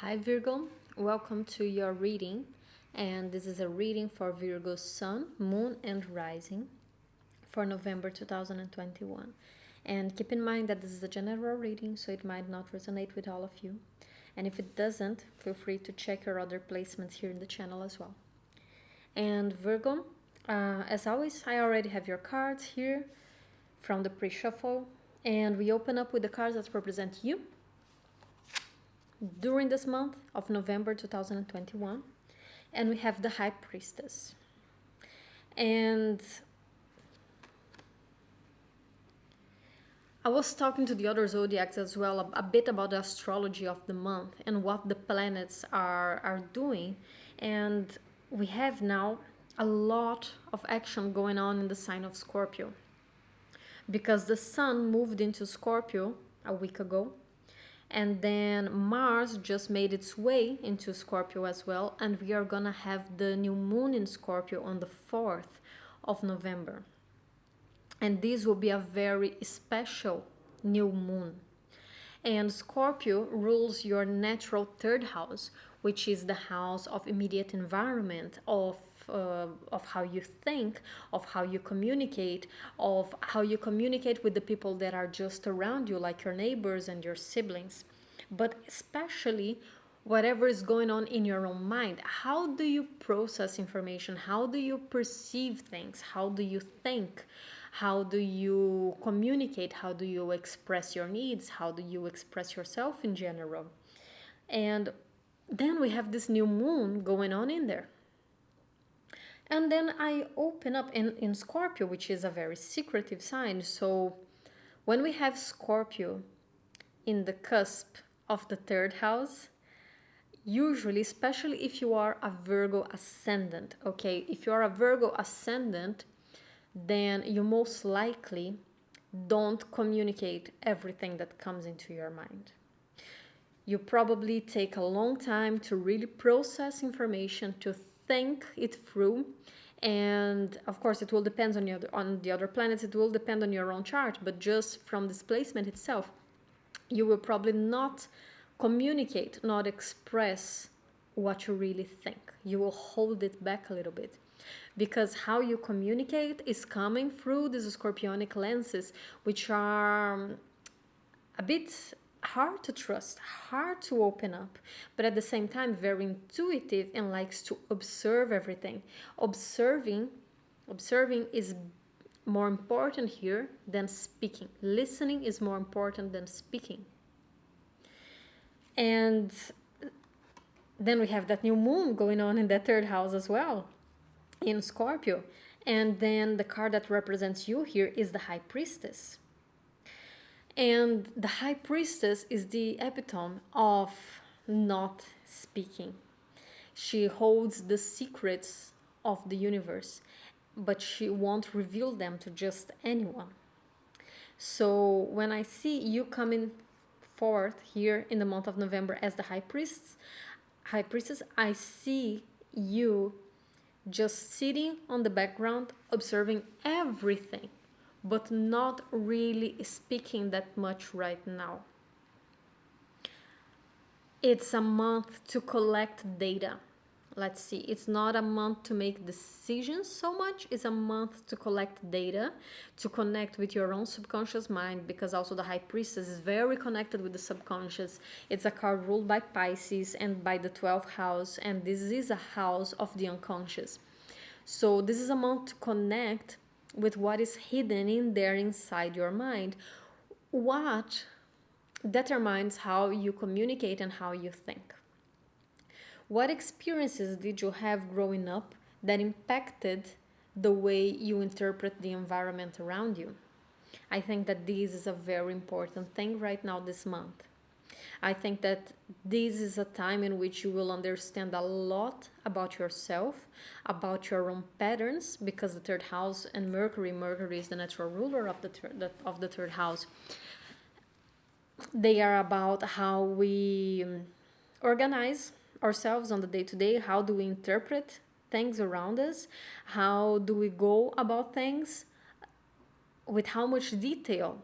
Hi Virgo, welcome to your reading, and this is a reading for Virgo's Sun, Moon and Rising for November 2021. And keep in mind that this is a general reading, so it might not resonate with all of you. And if it doesn't, feel free to check your other placements here in the channel as well. And Virgo, as always, I already have your cards here from the pre-shuffle, and we open up with the cards that represent you during this month of November 2021, and we have the High Priestess. And I was talking to the other zodiacs as well a bit about the astrology of the month and what the planets are doing, and we have now a lot of action going on in the sign of Scorpio because the Sun moved into Scorpio a week ago, and then Mars just made its way into Scorpio as well, and we are gonna have the new moon in Scorpio on the 4th of November. And this will be a very special new moon. And Scorpio rules your natural third house, which is the house of immediate environment, of how you think, of how you communicate, with the people that are just around you, like your neighbors and your siblings. But especially whatever is going on in your own mind. How do you process information? How do you perceive things? How do you think? How do you communicate? How do you express your needs? How do you express yourself in general? And then we have this new moon going on in there. And then I open up in Scorpio, which is a very secretive sign. So when we have Scorpio in the cusp of the third house, usually, especially if you are a Virgo ascendant, okay? If you are a Virgo ascendant, then you most likely don't communicate everything that comes into your mind. You probably take a long time to really process information, to think it through, and of course it will depend on the other planets, it will depend on your own chart, but just from this placement itself, you will probably not communicate, not express what you really think. You will hold it back a little bit, because how you communicate is coming through these scorpionic lenses, which are a bit hard to trust, hard to open up, but at the same time very intuitive and likes to observe everything. Observing is more important here than speaking. Listening is more important than speaking. And then we have that new moon going on in the third house as well, in Scorpio. And then the card that represents you here is the High Priestess. And the High Priestess is the epitome of not speaking. She holds the secrets of the universe, but she won't reveal them to just anyone. So when I see you coming forth here in the month of November as the High Priestess, I see you just sitting on the background, observing everything, but not really speaking that much right now. It's a month to collect data. Let's see, it's not a month to make decisions so much, it's a month to collect data, to connect with your own subconscious mind, because also the High Priestess is very connected with the subconscious. It's a card ruled by Pisces and by the 12th house, and this is a house of the unconscious. So this is a month to connect with what is hidden in there inside your mind, what determines how you communicate and how you think. What experiences did you have growing up that impacted the way you interpret the environment around you? I think that this is a very important thing right now this month. I think that this is a time in which you will understand a lot about yourself, about your own patterns, because the third house and Mercury is the natural ruler of the third house. They are about how we organize ourselves on the day-to-day. How do we interpret things around us? How do we go about things? With how much detail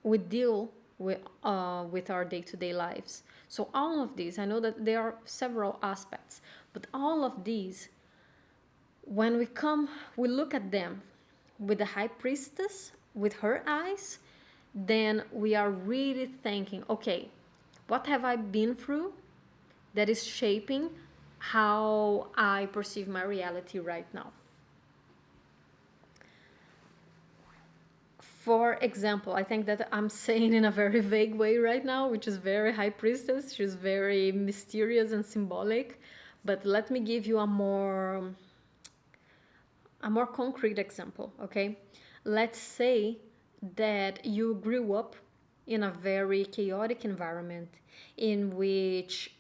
we deal with our day-to-day lives. So all of these, I know that there are several aspects, but all of these, when we look at them with the high priestess, with her eyes, then we are really thinking, okay, what have I been through that is shaping how I perceive my reality right now? For example, I think that I'm saying in a very vague way right now, which is very high priestess. She's very mysterious and symbolic. But let me give you a more concrete example, okay? Let's say that you grew up in a very chaotic environment in which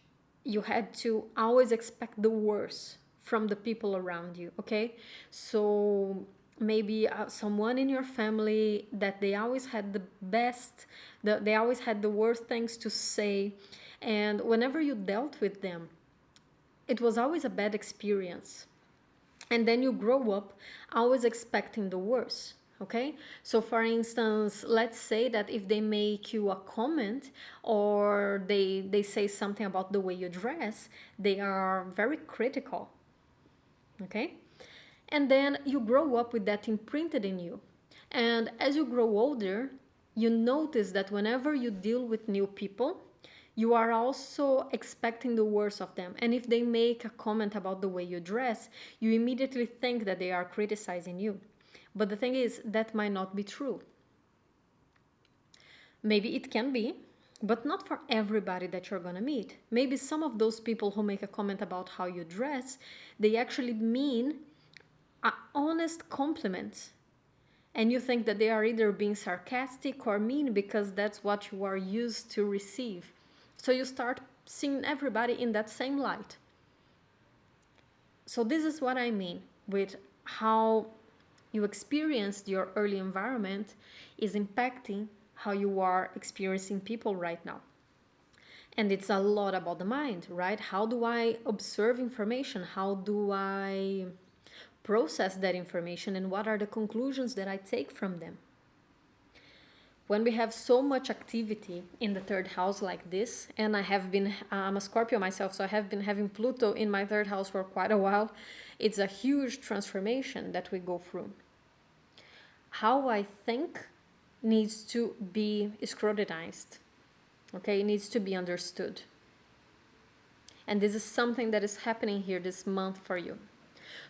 you had to always expect the worst from the people around you, okay? So maybe someone in your family that they always had the best, they always had the worst things to say, and whenever you dealt with them, it was always a bad experience. And then you grow up always expecting the worst. Okay, so for instance, let's say that if they make you a comment or they say something about the way you dress, they are very critical. Okay, and then you grow up with that imprinted in you, and as you grow older, you notice that whenever you deal with new people, you are also expecting the worst of them. And if they make a comment about the way you dress, you immediately think that they are criticizing you. But the thing is, that might not be true. Maybe it can be, but not for everybody that you're going to meet. Maybe some of those people who make a comment about how you dress, they actually mean an honest compliment. And you think that they are either being sarcastic or mean because that's what you are used to receive. So you start seeing everybody in that same light. So this is what I mean with how you experienced your early environment is impacting how you are experiencing people right now. And it's a lot about the mind, right? How do I observe information? How do I process that information? And what are the conclusions that I take from them? When we have so much activity in the third house like this, and I'm a Scorpio myself, so I have been having Pluto in my third house for quite a while, it's a huge transformation that we go through. How I think needs to be scrutinized, okay? It needs to be understood. And this is something that is happening here this month for you.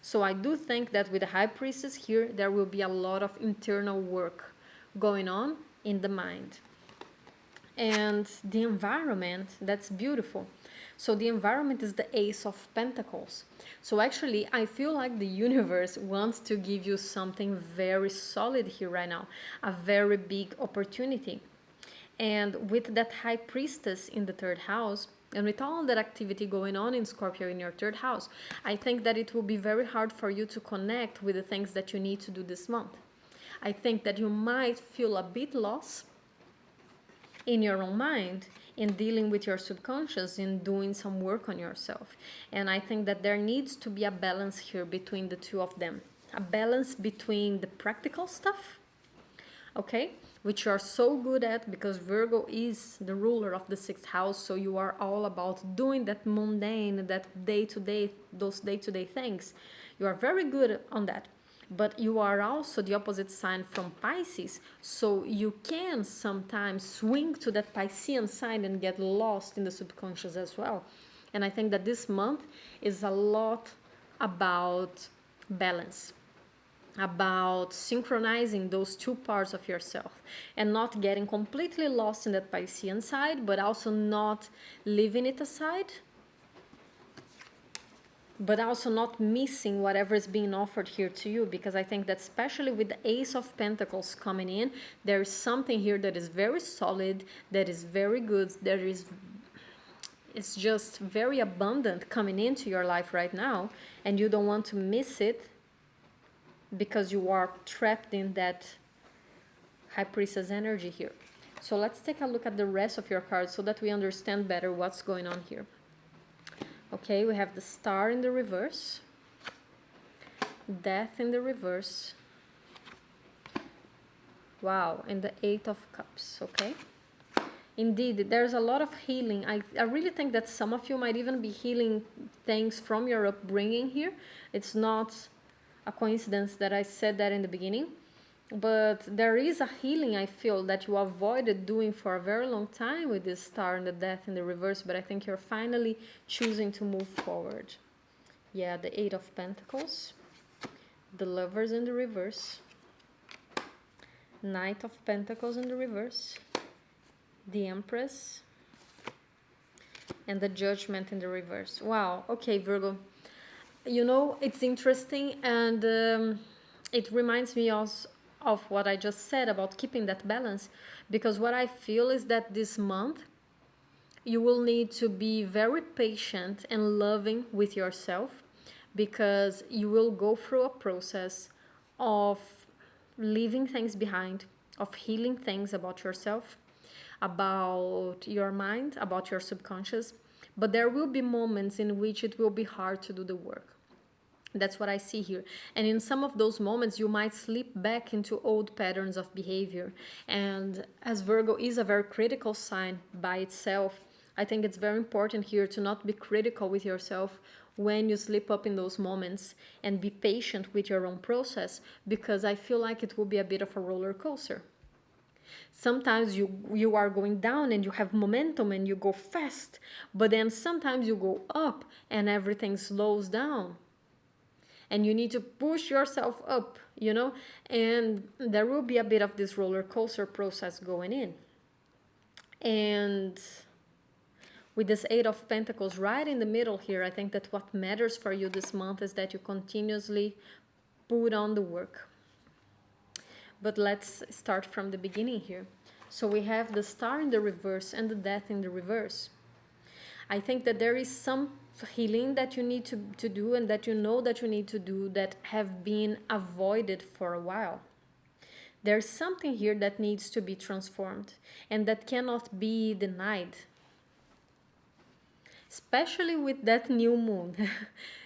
So I do think that with the High Priestess here, there will be a lot of internal work going on in the mind. And the environment, that's beautiful. So the environment is the Ace of Pentacles. So actually, I feel like the universe wants to give you something very solid here right now, a very big opportunity. And with that High Priestess in the third house, and with all that activity going on in Scorpio in your third house, I think that it will be very hard for you to connect with the things that you need to do this month. I think that you might feel a bit lost in your own mind in dealing with your subconscious, in doing some work on yourself. And I think that there needs to be a balance here between the two of them. A balance between the practical stuff, okay, which you are so good at because Virgo is the ruler of the sixth house. So you are all about doing that mundane, that day-to-day, those day-to-day things. You are very good on that. But you are also the opposite sign from Pisces, so you can sometimes swing to that Piscean side and get lost in the subconscious as well. And I think that this month is a lot about balance, about synchronizing those two parts of yourself and not getting completely lost in that Piscean side, but also not leaving it aside, but also not missing whatever is being offered here to you, because I think that especially with the Ace of Pentacles coming in, there is something here that is very solid, that is very good, it's just very abundant coming into your life right now, and you don't want to miss it because you are trapped in that High Priestess energy here. So let's take a look at the rest of your cards so that we understand better what's going on here. Okay, we have the Star in the reverse, Death in the reverse, wow, and the Eight of Cups, okay? Indeed, there's a lot of healing. I really think that some of you might even be healing things from your upbringing here. It's not a coincidence that I said that in the beginning. But there is a healing I feel that you avoided doing for a very long time with this star and the death in the reverse, but I think you're finally choosing to move forward. Yeah, the Eight of Pentacles, the Lovers in the reverse, Knight of Pentacles in the reverse, the Empress, and the Judgment in the reverse. Wow, okay, Virgo. You know, it's interesting, and it reminds me also of what I just said about keeping that balance, because what I feel is that this month you will need to be very patient and loving with yourself, because you will go through a process of leaving things behind, of healing things about yourself, about your mind, about your subconscious. But there will be moments in which it will be hard to do the work. That's what I see here. And in some of those moments, you might slip back into old patterns of behavior. And as Virgo is a very critical sign by itself, I think it's very important here to not be critical with yourself when you slip up in those moments, and be patient with your own process, because I feel like it will be a bit of a roller coaster. Sometimes you are going down and you have momentum and you go fast, but then sometimes you go up and everything slows down. And you need to push yourself up, you know, and there will be a bit of this roller coaster process going in. And with this Eight of Pentacles right in the middle here, I think that what matters for you this month is that you continuously put on the work. But let's start from the beginning here. So we have the Star in the reverse and the Death in the reverse. I think that there is some healing that you need to do, and that you know that you need to do, that have been avoided for a while. There's something here that needs to be transformed, and that cannot be denied. Especially with that new moon.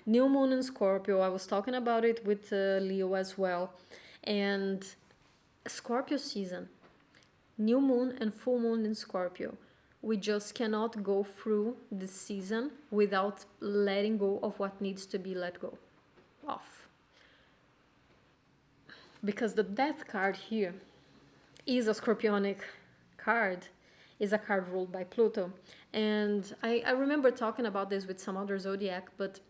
New moon in Scorpio. I was talking about it with Leo as well. And Scorpio season. New moon and full moon in Scorpio. We just cannot go through this season without letting go of what needs to be let go of. Because the Death card here is a Scorpionic card, is a card ruled by Pluto. And I remember talking about this with some other zodiac, but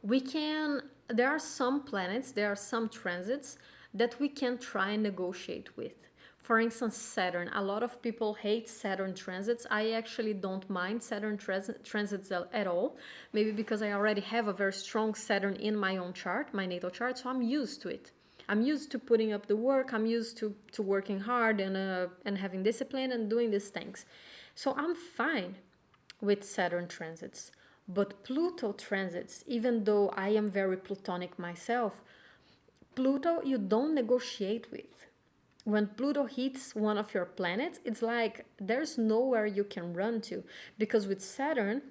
there are some planets, there are some transits that we can try and negotiate with. For instance, Saturn. A lot of people hate Saturn transits. I actually don't mind Saturn transits at all. Maybe because I already have a very strong Saturn in my own chart, my natal chart, so I'm used to it. I'm used to putting up the work. I'm used to working hard and having discipline and doing these things. So I'm fine with Saturn transits. But Pluto transits, even though I am very Plutonic myself, Pluto you don't negotiate with. When Pluto hits one of your planets, it's like there's nowhere you can run to. Because with Saturn,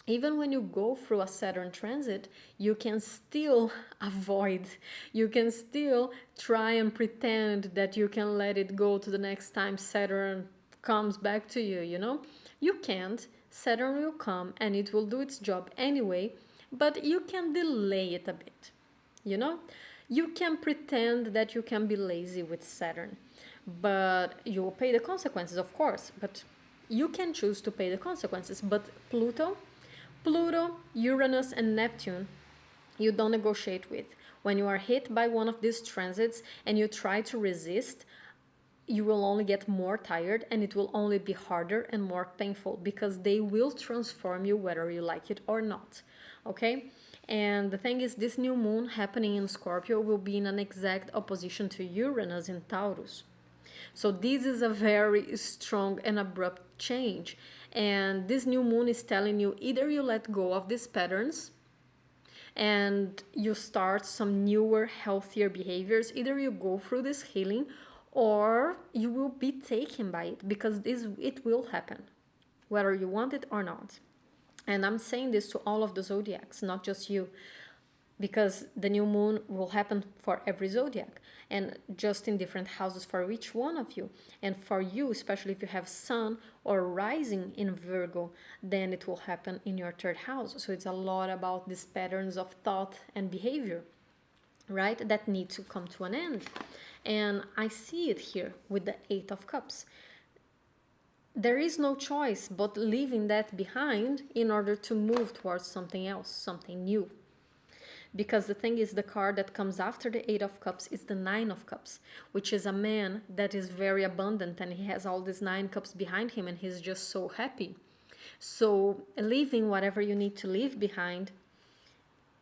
even when you go through a Saturn transit, you can still avoid. You can still try and pretend that you can let it go to the next time Saturn comes back to you, you know? You can't. Saturn will come and it will do its job anyway, but you can delay it a bit, you know? You can pretend that you can be lazy with Saturn, but you will pay the consequences, of course, but you can choose to pay the consequences. But Pluto, Uranus, and Neptune, you don't negotiate with. When you are hit by one of these transits and you try to resist, you will only get more tired, and it will only be harder and more painful, because they will transform you whether you like it or not. Okay? And the thing is, this new moon happening in Scorpio will be in an exact opposition to Uranus in Taurus. So this is a very strong and abrupt change. And this new moon is telling you, either you let go of these patterns and you start some newer, healthier behaviors, either you go through this healing, or you will be taken by it, because it will happen, whether you want it or not. And I'm saying this to all of the zodiacs, not just you. because the new moon will happen for every zodiac and just in different houses for each one of you. And for you, especially if you have sun or rising in Virgo, then it will happen in your third house. So it's a lot about these patterns of thought and behavior, right, that need to come to an end. And I see it here with the Eight of Cups. There is no choice but leaving that behind in order to move towards something else, something new. Because the thing is, the card that comes after the Eight of Cups is the Nine of Cups, which is a man that is very abundant and he has all these 9 cups behind him and he's just so happy. So leaving whatever you need to leave behind,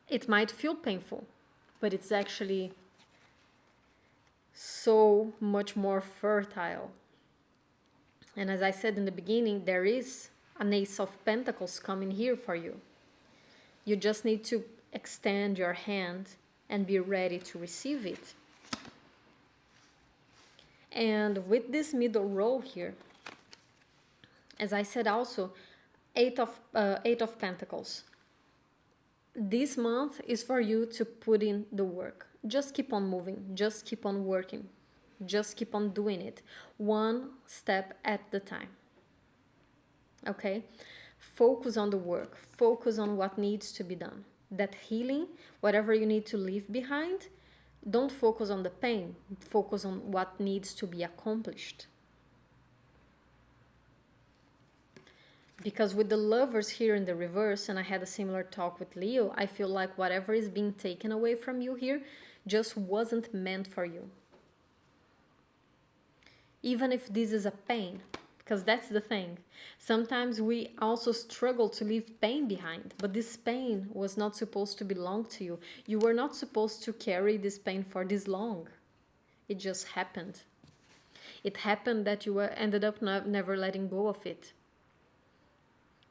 it might feel painful, but it's actually so much more fertile. And as I said in the beginning, there is an Ace of Pentacles coming here for you. You just need to extend your hand and be ready to receive it. And with this middle row here, as I said also, Eight of Pentacles. This month is for you to put in the work. Just keep on moving. Just keep on working. Just keep on doing it. One step at the time. Okay? Focus on the work. Focus on what needs to be done. That healing, whatever you need to leave behind, don't focus on the pain. Focus on what needs to be accomplished. Because with the Lovers here in the reverse, and I had a similar talk with Leo, I feel like whatever is being taken away from you here just wasn't meant for you. Even if this is a pain, because that's the thing. Sometimes we also struggle to leave pain behind, but this pain was not supposed to belong to you. You were not supposed to carry this pain for this long. It just happened. It happened that you ended up never letting go of it.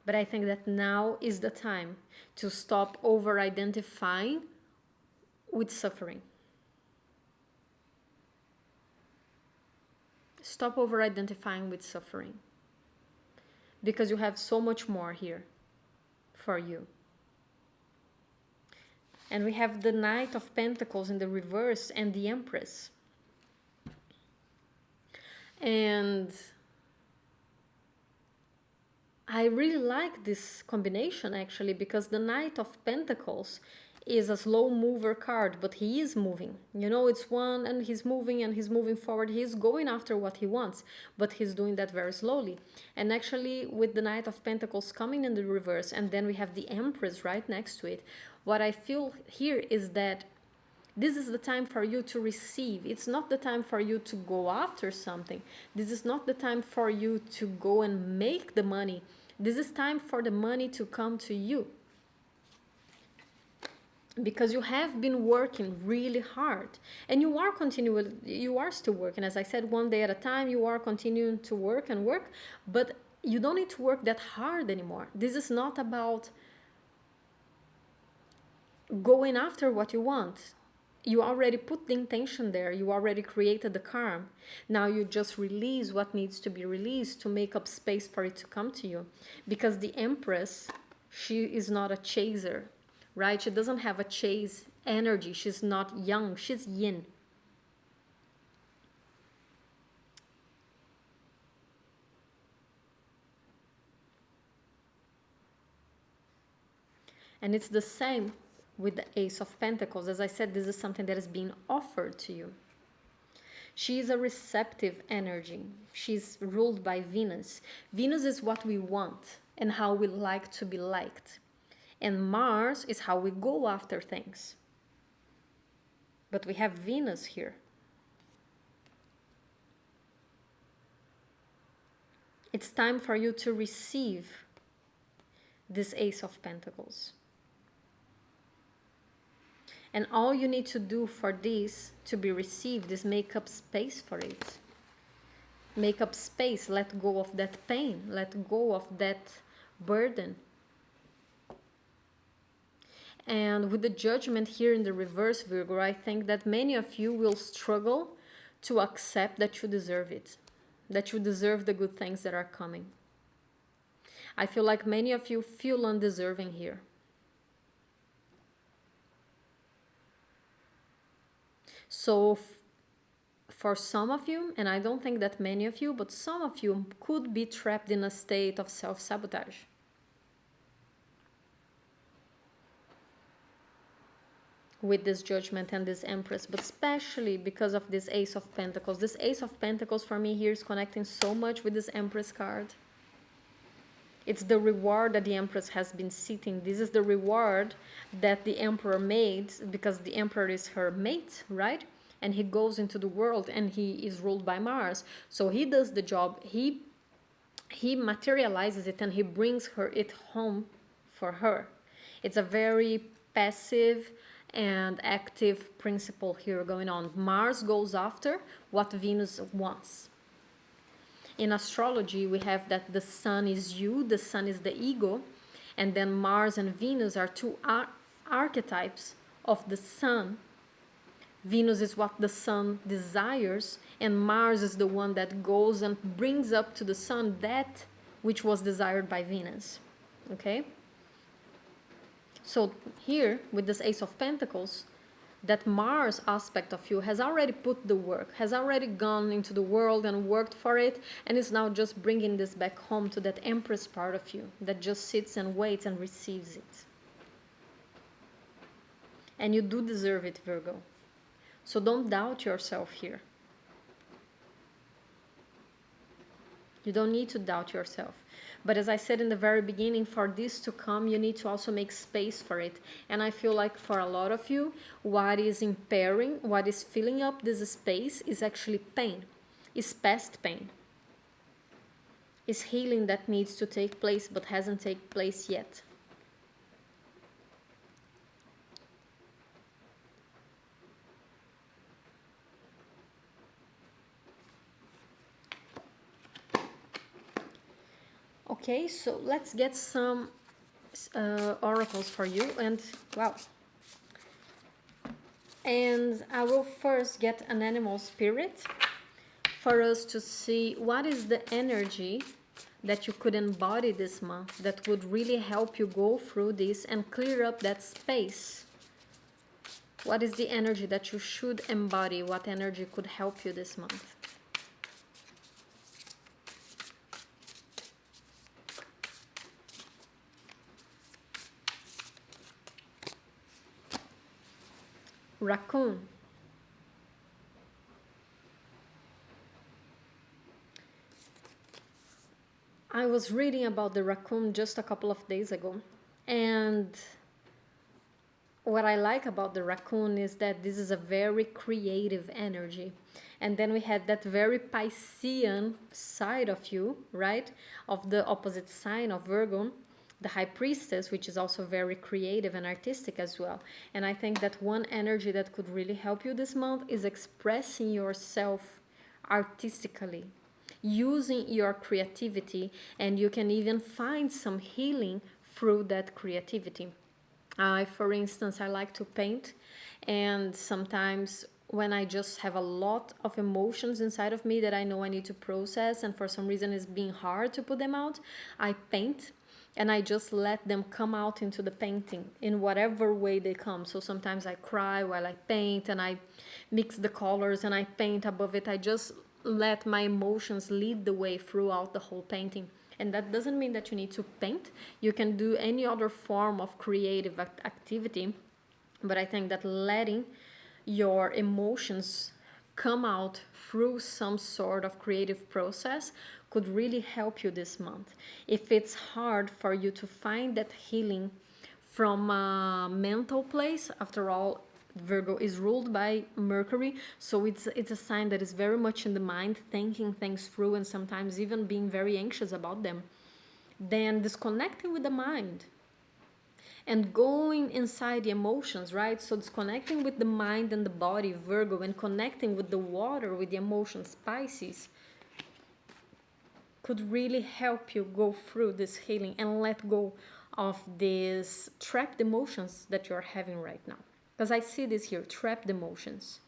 But I think that now is the time to stop over-identifying with suffering. Stop over-identifying with suffering. Because you have so much more here for you. And we have the Knight of Pentacles in the reverse and the Empress. And I really like this combination actually, because the Knight of Pentacles is a slow mover card, but he is moving. You know, it's one and he's moving forward. He's going after what he wants, but he's doing that very slowly. And actually with the Knight of Pentacles coming in the reverse, and then we have the Empress right next to it, what I feel here is that this is the time for you to receive. It's not the time for you to go after something. This is not the time for you to go and make the money. This is time for the money to come to you. Because you have been working really hard. And you are still working. As I said, one day at a time, you are continuing to work and work. But you don't need to work that hard anymore. This is not about going after what you want. You already put the intention there. You already created the karma. Now you just release what needs to be released to make up space for it to come to you. Because the Empress, she is not a chaser, right? She doesn't have a chase energy. She's not young. She's yin. And it's the same with the Ace of Pentacles. As I said, this is something that is being offered to you. She is a receptive energy. She's ruled by Venus. Venus is what we want and how we like to be liked. And Mars is how we go after things. But we have Venus here. It's time for you to receive this Ace of Pentacles. And all you need to do for this to be received is make up space for it. Make up space, let go of that pain, let go of that burden. And with the Judgment here in the reverse, Virgo, I think that many of you will struggle to accept that you deserve it, that you deserve the good things that are coming. I feel like many of you feel undeserving here. So for some of you, and I don't think that many of you, but some of you could be trapped in a state of self-sabotage. With this Judgment and this Empress, but especially because of this Ace of Pentacles. This Ace of Pentacles for me here is connecting so much with this Empress card. It's the reward that the Empress has been seeking. This is the reward that the Emperor made, because the Emperor is her mate, right? And he goes into the world and he is ruled by Mars. So he does the job, he materializes it, and he brings it home for her. It's a very passive and active principle here going on. Mars goes after what Venus wants. In astrology, we have that the sun is you, the sun is the ego, and then Mars and Venus are two archetypes of the sun. Venus is what the sun desires, and Mars is the one that goes and brings up to the sun that which was desired by Venus. Okay? So here, with this Ace of Pentacles, that Mars aspect of you has already put the work, has already gone into the world and worked for it, and is now just bringing this back home to that Empress part of you that just sits and waits and receives it. And you do deserve it, Virgo. So don't doubt yourself here. You don't need to doubt yourself. But as I said in the very beginning, for this to come, you need to also make space for it. And I feel like for a lot of you, what is impairing, what is filling up this space is actually pain. It's past pain. It's healing that needs to take place but hasn't taken place yet. Okay, so let's get some oracles for you, and wow. And I will first get an animal spirit for us to see what is the energy that you could embody this month that would really help you go through this and clear up that space. What is the energy that you should embody? What energy could help you this month? Raccoon. I was reading about the raccoon just a couple of days ago, and what I like about the raccoon is that this is a very creative energy. And then we had that very Piscean side of you, right? Of the opposite sign of Virgo, the High Priestess, which is also very creative and artistic as well. And I think that one energy that could really help you this month is expressing yourself artistically, using your creativity, and you can even find some healing through that creativity. For instance, I like to paint, and sometimes when I just have a lot of emotions inside of me that I know I need to process, and for some reason it's being hard to put them out, I paint. And I just let them come out into the painting in whatever way they come. So sometimes I cry while I paint, and I mix the colors and I paint above it. I just let my emotions lead the way throughout the whole painting. And that doesn't mean that you need to paint. You can do any other form of creative activity. But I think that letting your emotions come out through some sort of creative process could really help you this month. If it's hard for you to find that healing from a mental place, after all, Virgo is ruled by Mercury, so it's a sign that is very much in the mind, thinking things through, and sometimes even being very anxious about them. Then disconnecting with the mind and going inside the emotions, right? So disconnecting with the mind and the body, Virgo, and connecting with the water, with the emotions, Pisces, could really help you go through this healing and let go of these trapped emotions that you're having right now. Because I see this here, trapped emotions.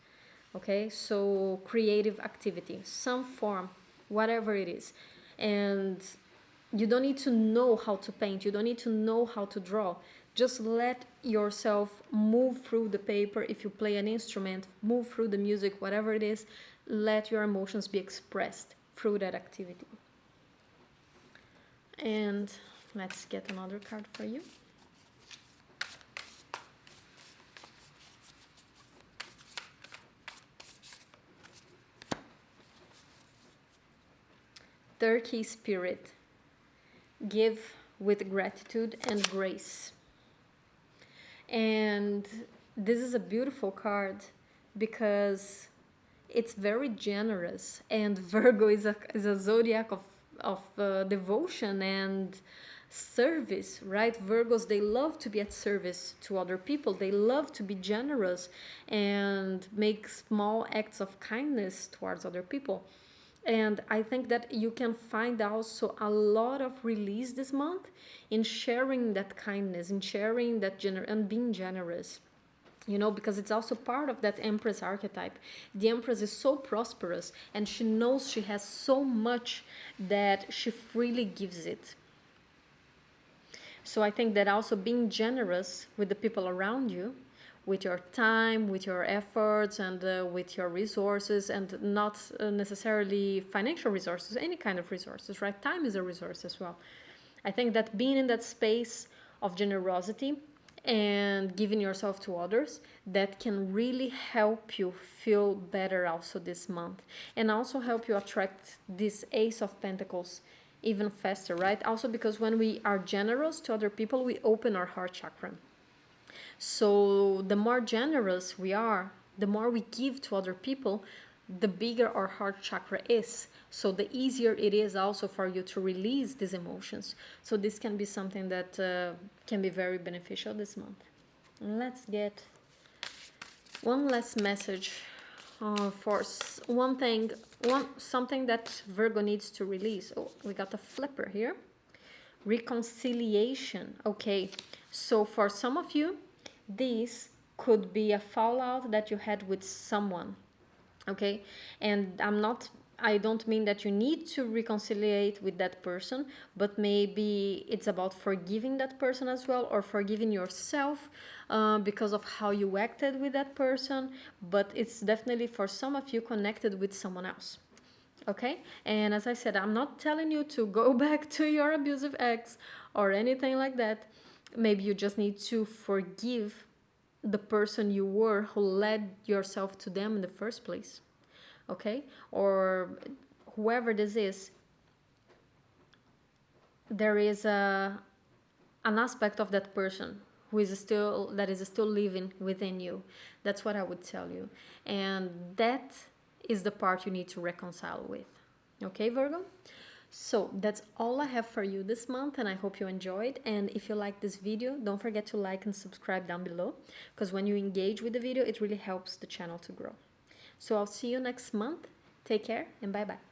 Okay, so creative activity, some form, whatever it is. And You don't need to know how to paint. You don't need to know how to draw. Just let yourself move through the paper. If you play an instrument, move through the music, whatever it is, let your emotions be expressed through that activity. And let's get another card for you. Turkey spirit. Give with gratitude and grace. And this is a beautiful card because it's very generous, and Virgo is a zodiac of devotion and service, right? Virgos, they love to be at service to other people. They love to be generous and make small acts of kindness towards other people. And I think that you can find also a lot of release this month in sharing that kindness, in sharing that and being generous. You know, because it's also part of that Empress archetype. The Empress is so prosperous, and she knows she has so much that she freely gives it. So I think that also being generous with the people around you, with your time, with your efforts, and with your resources, and not necessarily financial resources, any kind of resources, right? Time is a resource as well. I think that being in that space of generosity and giving yourself to others, that can really help you feel better also this month, and also help you attract this Ace of Pentacles even faster, right? Also because when we are generous to other people, we open our heart chakra. So the more generous we are, the more we give to other people, the bigger our heart chakra is. So the easier it is also for you to release these emotions. So this can be something that can be very beneficial this month. And let's get one last message for something that Virgo needs to release. Oh, we got a flipper here. Reconciliation. Okay, so for some of you, this could be a fallout that you had with someone. Okay, and I don't mean that you need to reconcile with that person, but maybe it's about forgiving that person as well, or forgiving yourself because of how you acted with that person. But it's definitely for some of you connected with someone else. Okay, and as I said, I'm not telling you to go back to your abusive ex or anything like that. Maybe you just need to forgive the person you were who led yourself to them in the first place. Okay, or whoever this is, there is an aspect of that person who is still living within you. That's what I would tell you, and that is the part you need to reconcile with. Okay, Virgo? So that's all I have for you this month, and I hope you enjoyed. And if you like this video, don't forget to like and subscribe down below, because when you engage with the video, it really helps the channel to grow. So I'll see you next month. Take care and bye-bye.